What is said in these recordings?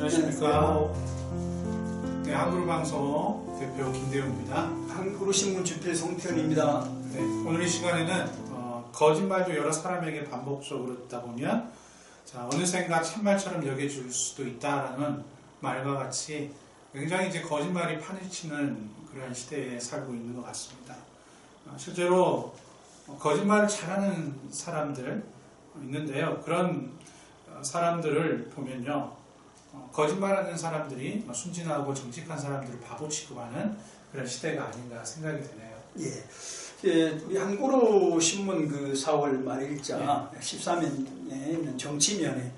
안녕하십니까. 네, 한그루방송 대표 김대웅입니다. 한그루신문 주필 송태현입니다. 네, 오늘 이 시간에는 거짓말도 여러 사람에게 반복적으로 듣다 보면 어느샌가 참말처럼 여겨질 수도 있다라는 말과 같이 굉장히 이제 거짓말이 판을 그러한 시대에 살고 있는 것 같습니다. 실제로 거짓말을 잘하는 사람들 있는데요. 그런 사람들을 보면요, 거짓말하는 사람들이 순진하고 정직한 사람들을 바보 취급하는 그런 시대가 아닌가 생각이 드네요. 예, 우리 한그루 신문 그 4월 말일자 13면에 있는 정치면에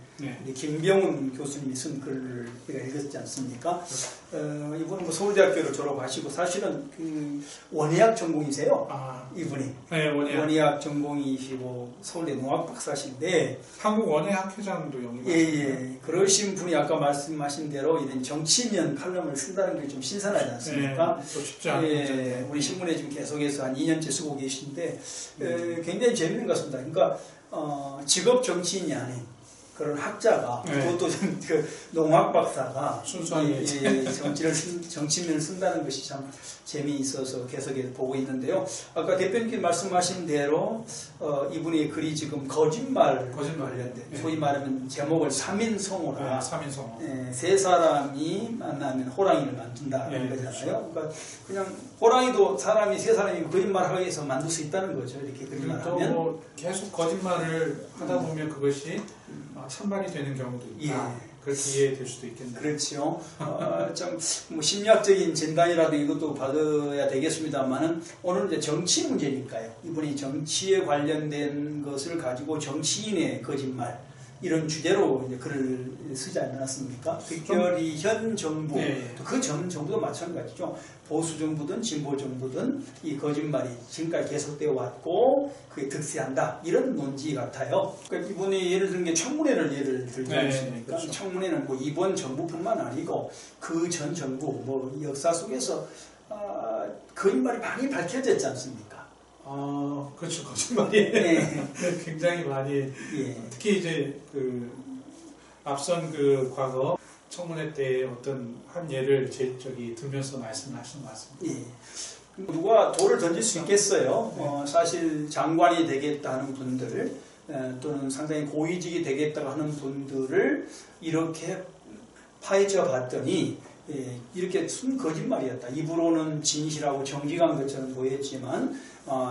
김병훈 교수님이 쓴 글을 제가 읽었지 않습니까? 이분은 뭐 서울대학교를 졸업하시고 사실은 그 원예학 전공이세요. 이분이. 네, 원예학 전공이시고 서울대 농학 박사신데 한국 원예학회장도 영입하셨어요. 예. 그러신 분이 아까 말씀하신 대로 이런 정치면 칼럼을 쓴다는 게 좀 신선하지 않습니까? 또 쉽지 않은 우리 신문에 지금 계속해서 한 2년째 쓰고 계신데 굉장히 재밌는 것 같습니다. 그러니까 직업 정치인이 아닌 그런 학자가 그것도 그 농학 박사가 정치면을 쓴다는 것이 참 재미있어서 계속해서 보고 있는데요. 아까 대표님께서 말씀하신 대로 이분의 글이 지금 거짓말 관련된 소위 말하면 제목을 3인성호라 3인성호. 세 사람이 만나면 호랑이를 만든다는 거잖아요. 그러니까 그냥 호랑이도 세 사람이 거짓말하기 위해서 만들 수 있다는 거죠. 이렇게 거짓말하면 또 계속 거짓말을 하다 보면 그것이 참말이 되는 경우도 있다. 그렇게 이해될 수도 있겠네요. 그렇죠. 좀 뭐 심리학적인 진단이라도 이것도 받아야 되겠습니다만은 오늘 이제 정치 문제니까요. 이분이 정치에 관련된 것을 가지고 정치인의 거짓말 이런 주제로 이제 글을 쓰지 않았습니까? 특별히 현 정부, 그 전 정부도 마찬가지죠. 보수 정부든 진보 정부든 이 거짓말이 지금까지 계속되어 왔고 그게 득세한다 이런 논지 같아요. 그러니까 이분이 예를 든 게 청문회를 예를 들지 않습니까? 그렇죠. 청문회는 뭐 이번 정부뿐만 아니고 그 전 정부 뭐 역사 속에서 거짓말이 많이 밝혀졌지 않습니까? 그렇죠. 거짓말이 굉장히 많이 특히 이제 그 앞선 그 과거 청문회 때 어떤 한 예를 들면서 말씀을 하시는 것 같습니다. 누가 돌을 던질 수 있겠어요? 사실 장관이 되겠다 하는 분들 또는 상당히 고위직이 되겠다고 하는 분들을 이렇게 파헤쳐 봤더니 이렇게 순 거짓말이었다. 입으로는 진실하고 정직한 것처럼 보였지만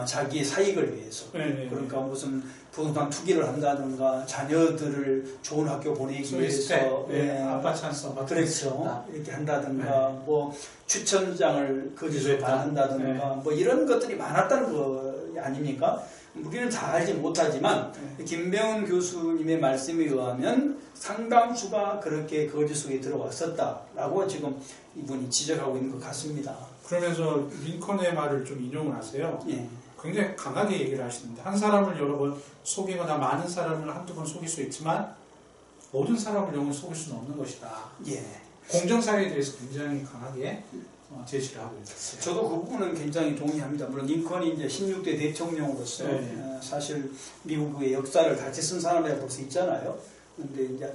자기의 사익을 위해서 그러니까 무슨 부동산 투기를 한다든가 자녀들을 좋은 학교 보내기 위해서 아빠 찬스 그렇죠. 이렇게 한다든가 뭐 추천장을 거짓으로 받는다든가 뭐 이런 것들이 많았다는 거 아닙니까? 우리는 다 알지 못하지만 김병훈 교수님의 말씀에 의하면 상당수가 그렇게 거짓 속에 들어왔었다라고 지금 이분이 지적하고 있는 것 같습니다. 그러면서 링컨의 말을 좀 인용을 하세요. 굉장히 강하게 얘기를 하시는데 한 사람을 여러 번 속이거나 많은 사람을 한두 번 속일 수 있지만 모든 사람을 영원히 속일 수는 없는 것이다. 공정사회에 대해서 굉장히 강하게 제시를 하고 있었어요. 저도 그 부분은 굉장히 동의합니다. 물론 링컨이 이제 16대 대통령으로서 사실 미국의 역사를 같이 쓴 사람이라고 볼 수 있잖아요. 근데 이제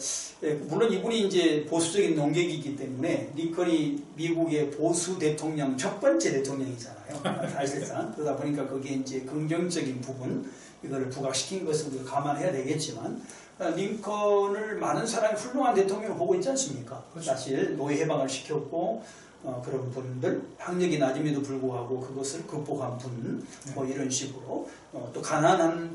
물론 이분이 이제 보수적인 농객이기 때문에 링컨이 미국의 보수 대통령 첫 번째 대통령이잖아요. 사실상 그러다 보니까 거기에 이제 긍정적인 부분 이거를 부각시킨 것을 우리가 감안해야 되겠지만 링컨을 많은 사람이 훌륭한 대통령을 보고 있지 않습니까? 사실 노예 해방을 시켰고 그런 분들 학력이 낮음에도 불구하고 그것을 극복한 분 뭐 이런 식으로 또 가난한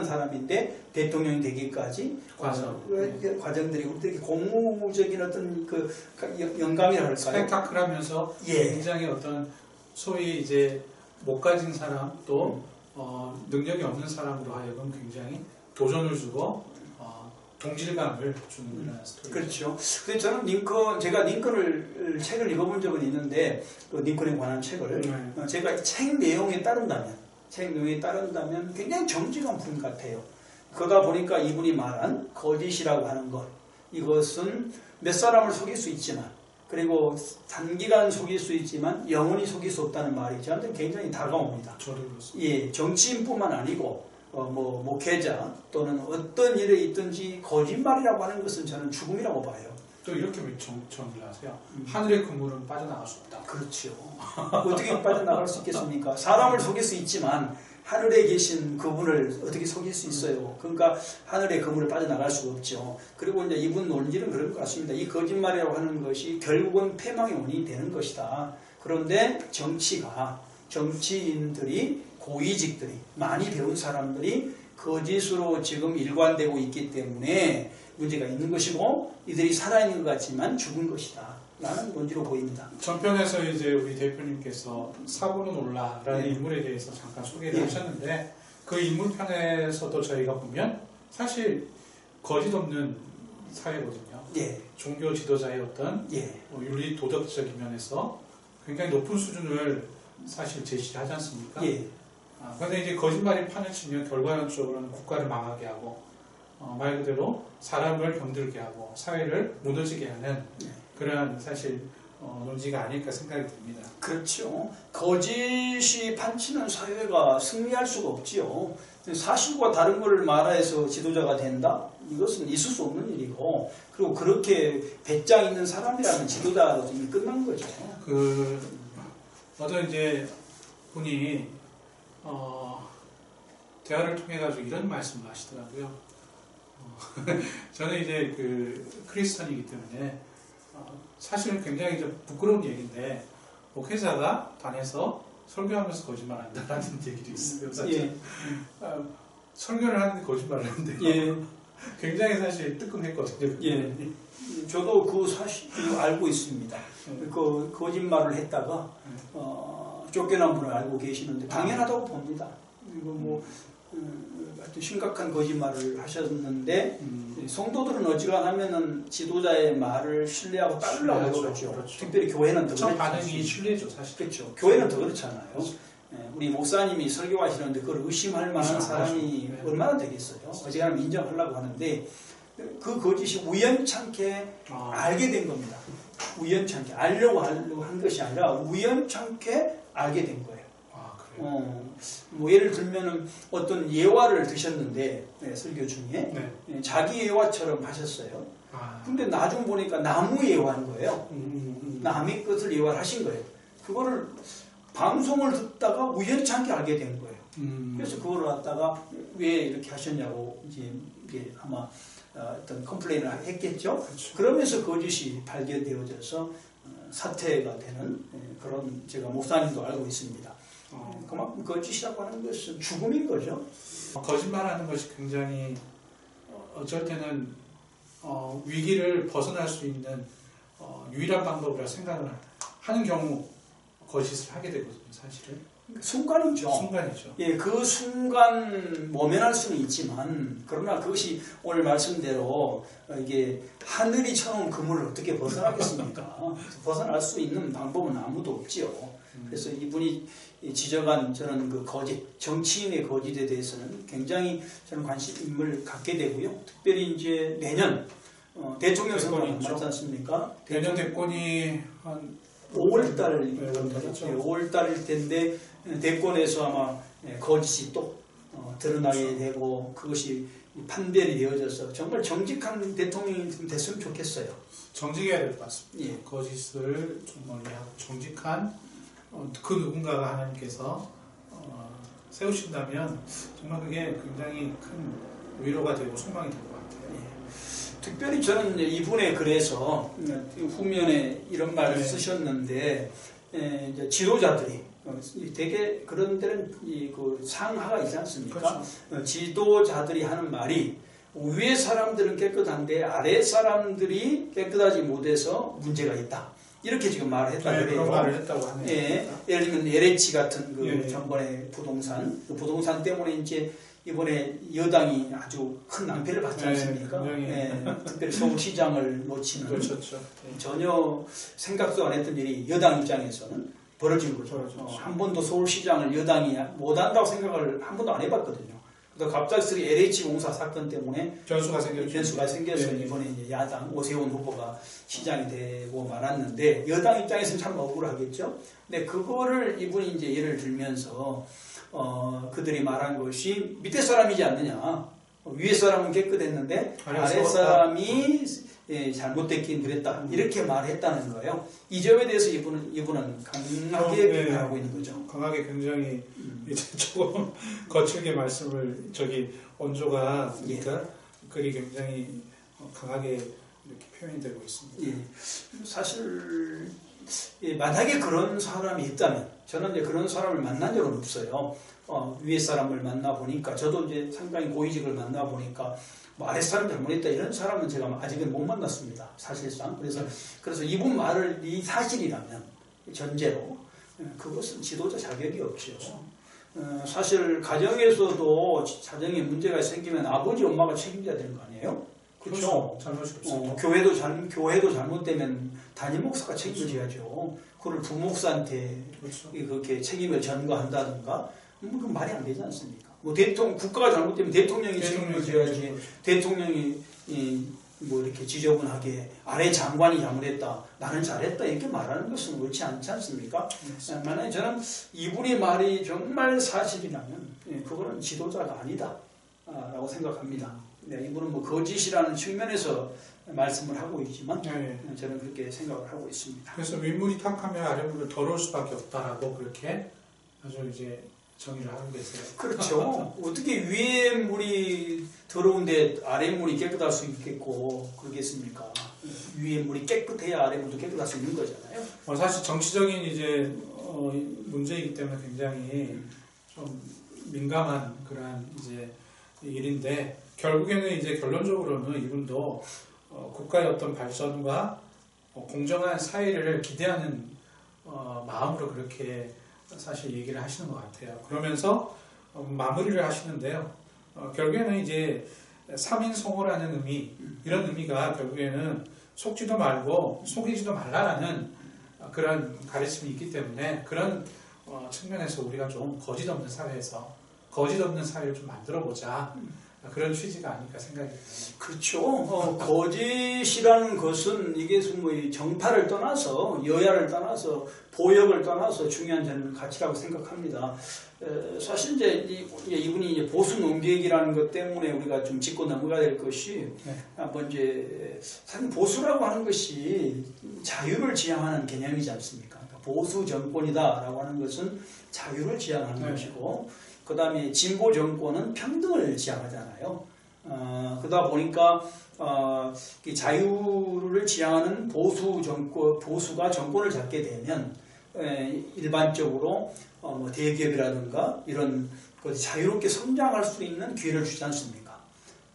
사람인데 대통령이 되기까지 과정들이 우리들에게 고무적인 어떤 그 영감이라 할까요? 스펙타클하면서 굉장히 어떤 소위 이제 못 가진 사람 또 능력이 없는 사람으로 하여금 굉장히 도전을 주고 동질감을 주는 그런 스토리. 그렇죠. 근데 저는 제가 링컨을 책을 읽어본 적은 있는데 그 링컨에 관한 책을 제가 책 내용에 따른다면 굉장히 정직한 분 같아요. 그러다 보니까 이분이 말한 거짓이라고 하는 것 이것은 몇 사람을 속일 수 있지만 그리고 단기간 속일 수 있지만 영원히 속일 수 없다는 말이 저한테는 굉장히 다가옵니다. 저도 그렇습니다. 정치인뿐만 아니고 목회자 또는 어떤 일에 있든지 거짓말이라고 하는 것은 저는 죽음이라고 봐요. 또 이렇게 정리를 하세요. 하늘의 그물은 빠져나갈 수 없다. 그렇죠. 어떻게 빠져나갈 수 있겠습니까? 사람을 속일 수 있지만 하늘에 계신 그분을 어떻게 속일 수 있어요? 그러니까 하늘의 그물을 빠져나갈 수가 없죠. 그리고 이제 이분 논리는 그럴 것 같습니다. 이 거짓말이라고 하는 것이 결국은 패망의 원인이 되는 것이다. 그런데 정치인들이, 고위직들이, 많이 배운 사람들이 거짓으로 지금 일관되고 있기 때문에 문제가 있는 것이고, 이들이 살아있는 것 같지만 죽은 것이다 라는 논지로 보입니다. 전편에서 이제 우리 대표님께서 사고는 올라라는 네. 인물에 대해서 잠깐 소개를 네. 하셨는데, 그 인물편에서도 저희가 보면 사실 거짓 없는 사회거든요. 예, 종교 지도자의 어떤 예, 윤리 도덕적인 면에서 굉장히 높은 수준을 사실 제시를 하지 않습니까? 예. 그런데 이제 거짓말이 판을 치면 결과론적으로는 국가를 망하게 하고, 말 그대로 사람을 병들게 하고 사회를 무너지게 하는 그런 사실 논지가 아닐까 생각이 듭니다. 그렇죠. 거짓이 판치는 사회가 승리할 수가 없지요. 사실과 다른 것을 말해서 지도자가 된다? 이것은 있을 수 없는 일이고, 그리고 그렇게 배짱 있는 사람이라면 지도자로서 이미 끝난 거죠. 어떤 이제 분이 대화를 통해 가지고 이런 말씀을 하시더라고요. 저는 이제 크리스천이기 때문에 사실은 굉장히 좀 부끄러운 얘기인데, 목회자가 단에서 설교하면서 거짓말 한다라는 얘기도 있어요. 사실 예. 설교를 하는데 거짓말을 하는데 예. 굉장히 사실 뜨끔했거든요. 예. 저도 그 사실을 알고 있습니다. 그 거짓말을 했다가 쫓겨난 분을 알고 계시는데 당연하다고 봅니다. 이거 뭐 하여튼 심각한 거짓말을 하셨는데, 성도들은 어지간하면은 지도자의 말을 신뢰하고 따르려고 그러죠. 그렇죠. 특별히 교회는 더 첫 그렇죠. 반응이 신뢰죠, 사실. 그렇죠. 교회는 더 그렇잖아요. 우리 목사님이 설교하시는데 그걸 의심할 만한 사람이 네. 얼마나 되겠어요. 어지간하면 인정하려고 하는데, 그 거짓이 우연찮게 알게 된 겁니다. 우연찮게 알려고 한 것이 아니라 우연찮게 알게 된 거예요. 뭐 예를 들면은 어떤 예화를 드셨는데, 설교 중에 자기 예화처럼 하셨어요. 근데 나중 보니까 나무 예화인 거예요. 남의 것을 예화를 하신 거예요. 그거를 방송을 듣다가 우연찮게 알게 된 거예요. 그래서 그걸 갖다가 왜 이렇게 하셨냐고 이제 아마 어떤 컴플레인을 했겠죠. 그렇죠. 그러면서 거짓이 발견되어져서 사태가 되는 그런, 제가 목사님도 알고 있습니다. 그만큼 거짓이라고 하는 것은 죽음인 거죠. 거짓말하는 것이 굉장히 어쩔 때는 위기를 벗어날 수 있는 유일한 방법이라 생각을 하는 경우 거짓을 하게 되거든요, 사실은. 순간이죠. 순간이죠. 예, 그 순간 모면할 수는 있지만, 그러나 그것이 오늘 말씀대로 이게 하늘이 쳐놓은 그물을 어떻게 벗어나겠습니까? 벗어날 수 있는 방법은 아무도 없지요. 그래서 이분이 지적한 저는 그 거짓, 정치인의 거짓에 대해서는 굉장히 저는 관심을 갖게 되고요. 특별히 이제 내년 대통령 선거가 남지 않습니까? 내년 대권이 한 5월달, 그렇죠. 5월달일 텐데 대권에서 아마 거짓이 또 드러나게 되고, 그것이 판별이 되어져서 정말 정직한 대통령이 좀 됐으면 좋겠어요. 정직해야 될 것 같습니다. 예. 거짓을 좀 멀리하고 정직한 그 누군가가 하나님께서 세우신다면 정말 그게 굉장히 큰 위로가 되고 소망이 될 것 같아요. 특별히 저는 이분의 글에서 후면에 이런 말을 네. 쓰셨는데, 이제 지도자들이 되게 그런 데는 그 상하가 있지 않습니까? 그렇죠. 지도자들이 하는 말이 위에 사람들은 깨끗한데 아래 사람들이 깨끗하지 못해서 문제가 있다. 이렇게 지금 말을 했다고 해요. 그런 말을 했다고 하네요. 예, 예를 들면 LH 같은 그 예. 정권의 부동산, 그 부동산 때문에 이제 이번에 여당이 아주 큰 낭패를 받지 않습니까? 특별히 서울시장을 놓치는, 그렇죠. 전혀 생각도 안 했던 일이 여당 입장에서는 벌어진 거죠. 한 번도 서울시장을 여당이 못한다고 생각을 한 번도 안 해봤거든요. 그래서 갑작스레 LH 공사 사건 때문에 변수가 생겨서 이번에 이제 야당 오세훈 후보가 시장이 되고 말았는데, 여당 입장에서는 참 억울하겠죠. 근데 그거를 이분이 이제 예를 들면서 그들이 말한 것이 밑에 사람이지 않느냐. 위에 사람은 깨끗했는데 아래 사람이 잘못됐긴 그랬다 이렇게 말했다는 거예요. 이 점에 대해서 이분은 강하게 비판하고 있는 거죠. 강하게 굉장히 이제 조금 거칠게 말씀을 원조가 그러니까 글이 굉장히 강하게 이렇게 표현이 되고 있습니다. 예. 사실 만약에 그런 사람이 있다면 저는 이제 그런 사람을 만난 적은 없어요. 위에 사람을 만나 보니까 저도 이제 상당히 고위직을 만나 보니까 뭐 아래 사람 잘못했다 이런 사람은 제가 아직은 못 만났습니다. 사실상 그래서 이분 말을 이 사실이라면 전제로 그것은 지도자 자격이 없죠. 사실 가정에서도 자정에 문제가 생기면 아버지 엄마가 책임져야 되는 거 아니에요? 그렇죠. 잘못이 없습니다. 교회도 잘못되면 담임 목사가 책임져야죠. 그걸 부목사한테 그렇죠. 그렇게 책임을 전가한다든가 그건 말이 안 되지 않습니까? 뭐 국가가 잘못되면 대통령이 책임을 져야지. 대통령이 뭐 이렇게 지저분하게 아래 장관이 잘못했다, 나는 잘했다 이렇게 말하는 것은 옳지 않지 않습니까? 만약에 저는 이분의 말이 정말 사실이라면 그거는 지도자가 아니다 라고 생각합니다. 이분은 뭐 거짓이라는 측면에서 말씀을 하고 있지만 저는 그렇게 생각을 하고 있습니다. 그래서 윗물이 탁하면 아랫물을 더러울 수밖에 없다라고 그렇게 아주 이제 정의를 하고 계세요. 그렇죠. 어떻게 위에 물이 더러운데 아래 물이 깨끗할 수 있겠고 그러겠습니까? 위에 물이 깨끗해야 아래 물도 깨끗할 수 있는 거잖아요. 사실 정치적인 이제 문제이기 때문에 굉장히 좀 민감한 그런 이제 일인데 결국에는 이제 결론적으로는 이분도 국가의 어떤 발전과 공정한 사회를 기대하는 마음으로 그렇게 사실 얘기를 하시는 것 같아요. 그러면서 마무리를 하시는데요. 결국에는 이제 3인송호라는 의미, 이런 의미가 결국에는 속지도 말고 속이지도 말라라는 그런 가르침이 있기 때문에 그런 측면에서 우리가 좀 거짓 없는 사회에서 거짓 없는 사회를 좀 만들어보자. 그런 취지가 아닐까 생각이 듭니다. 그렇죠. 거짓이라는 것은 이게 뭐 정파를 떠나서 여야를 떠나서 보역을 떠나서 중요한 저는 가치라고 생각합니다. 사실 이제 이분이 이제 보수 논객이라는 것 때문에 우리가 좀 짚고 넘어가야 될 것이 한번 이제 사실 보수라고 하는 것이 자유를 지향하는 개념이지 않습니까? 그러니까 보수 정권이다라고 하는 것은 자유를 지향하는 것이고. 그 다음에 진보 정권은 평등을 지향하잖아요. 그러다 보니까 자유를 지향하는 보수가 정권을 잡게 되면 일반적으로 뭐 대기업이라든가 이런 자유롭게 성장할 수 있는 기회를 주지 않습니까?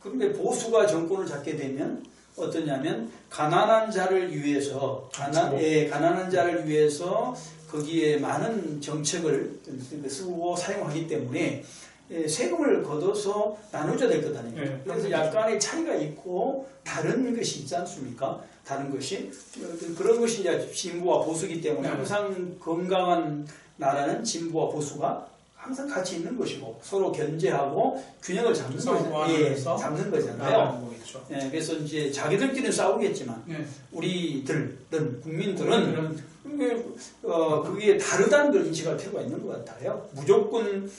그런데 보수가 정권을 잡게 되면 어떠냐면 가난한 자를 위해서 가난한 자를 위해서 거기에 많은 정책을 쓰고 사용하기 때문에 세금을 걷어서 나눠줘야 될 것 아닙니까? 그래서 약간의 차이가 있고 다른 것이 있지 않습니까? 다른 것이 그런 것이 이제 진보와 보수이기 때문에 항상 건강한 나라는 진보와 보수가 항상 같이 있는 것이고 서로 견제하고 균형을 잡는 거잖아요. 그래서 이제 자기들끼리는 싸우겠지만 우리들은 국민들은 그게 다르다는 걸 인식할 필요가 있는 것 같아요. 무조건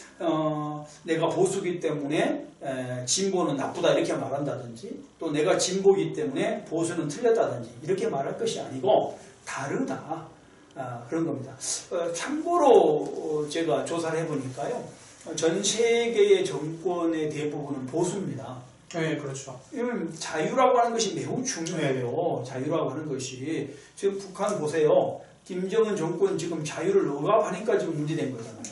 내가 보수기 때문에 진보는 나쁘다 이렇게 말한다든지 또 내가 진보기 때문에 보수는 틀렸다든지 이렇게 말할 것이 아니고 다르다. 그런 겁니다. 참고로 제가 조사를 해보니까요. 전 세계의 정권의 대부분은 보수입니다. 네, 그렇죠. 왜냐면 자유라고 하는 것이 매우 중요해요. 자유라고 하는 것이 지금 북한 보세요. 김정은 정권 지금 자유를 억압하니까 지금 문제된 거잖아요.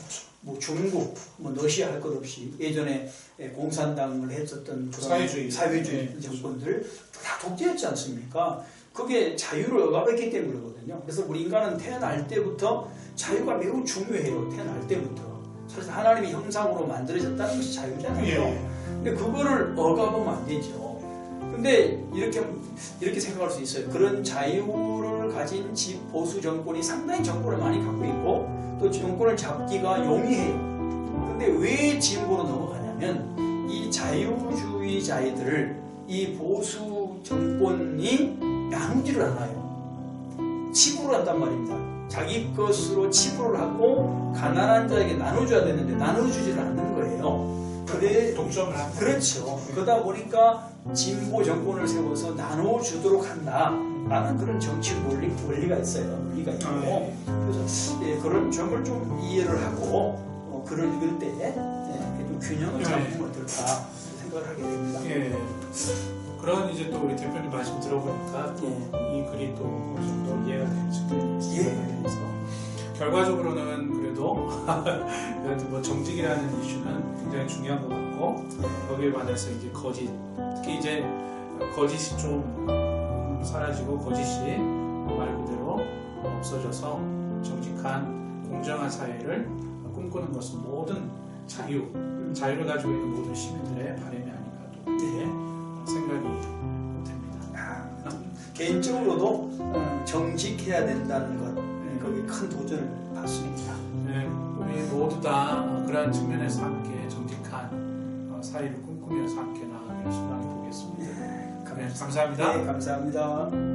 뭐 중국, 뭐 러시아 할 것 없이 예전에 공산당을 했었던 그런 사회주의 정권들 다 독재했지 않습니까? 그게 자유를 억압했기 때문이거든요. 그래서 우리 인간은 태어날 때부터 자유가 매우 중요해요. 태어날 때부터. 사실 하나님의 형상으로 만들어졌다는 것이 자유잖아요. 근데 그거를 억압하면 안 되죠. 근데 이렇게 생각할 수 있어요. 그런 자유를 가진 보수 정권이 상당히 정권을 많이 갖고 있고 또 정권을 잡기가 용이해요. 근데 왜 진보로 넘어가냐면 이 자유주의자들을 이 보수 정권이 나누지를 않아요. 치부를 한단 말입니다. 자기 것으로 치부를 하고 가난한 자에게 나눠줘야 되는데 나눠주지를 않는 거예요. 그래 독점을 한 그렇죠. 그러다 보니까 진보 정권을 세워서 나눠주도록 한다라는 그런 정치 원리가 있어요. 논리가 있고 그래서 그런 점을 좀 이해를 하고 글을 읽을 때 좀 균형을 잡으면 어떨까 생각을 하게 됩니다. 예. 그런 이제 또 우리 대표님 말씀 들어보니까 또 이 글이 또 어느 정도 이해가 되는 측면이 있어요. 그래서 결과적으로는 그래도 뭐 정직이라는 이슈는 굉장히 중요한 것 같고 거기에 반해서 이제 거짓, 특히 이제 거짓이 좀 사라지고 거짓이 말 그대로 없어져서 정직한 공정한 사회를 꿈꾸는 것은 모든 자유를 가지고 있는 모든 시민들의 바람이 아닌가 또 이렇게 생각이 됩니다. 개인적으로도 정직해야 된다는 것 거기에 큰 도전을 받습니다. 네, 우리 모두 다 그러한 측면에서 함께 정직한 사회를 꿈꾸면서 함께 나아가길 소망해 보겠습니다. 감사합니다. 네, 감사합니다.